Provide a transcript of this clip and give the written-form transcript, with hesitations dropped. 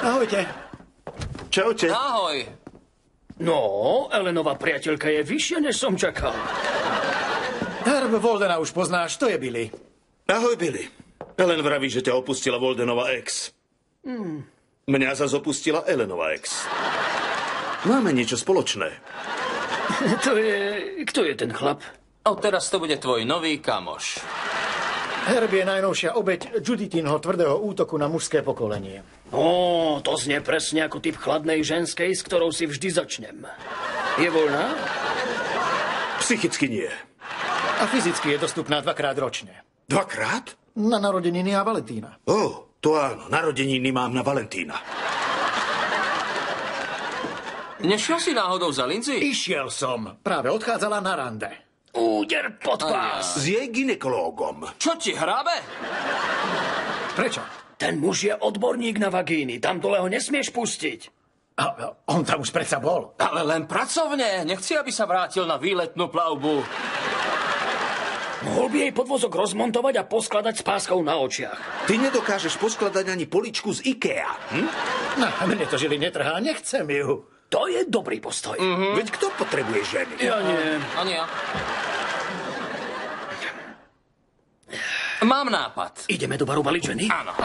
Ahojte. Čaute. Ahoj. No, Elenová priateľka je vyššia, než som čakal. Herb Voldena už poznáš, to je Billy. Ahoj, Billy. Ellen vraví, že ťa opustila Voldenova ex. Mňa zas opustila Elenová ex. Máme niečo spoločné. To je... Kto je ten chlap? Teraz to bude tvoj nový kamoš. Herb je najnovšia obeť Juditinho tvrdého útoku na mužské pokolenie. To znie presne ako typ chladnej ženskej, s ktorou si vždy začnem. Je voľná? Psychicky nie. A fyzicky je dostupná 2-krát ročne. 2-krát? Na narodeniny a Valentína. To áno, narodeniny mám na Valentína. Nešiel si náhodou za Lindsay? Išiel som. Práve odchádzala na rande. Úder pod pás. S jej gynekológom. Čo ti hrabe? Prečo? Ten muž je odborník na vagíny. Tam dole ho nesmieš pustiť. A on tam už predsa bol. Ale len pracovne. Nechci, aby sa vrátil na výletnú plavbu. Mohol by jej podvozok rozmontovať a poskladať s páskou na očiach. Ty nedokážeš poskladať ani poličku z IKEA. No, mne to žili netrhá, nechcem ju. To je dobrý postoj. Veď kto potrebuje ženy? Ja nie. Ani ja. Mám nápad. Ideme do baru baliť ženy? Áno.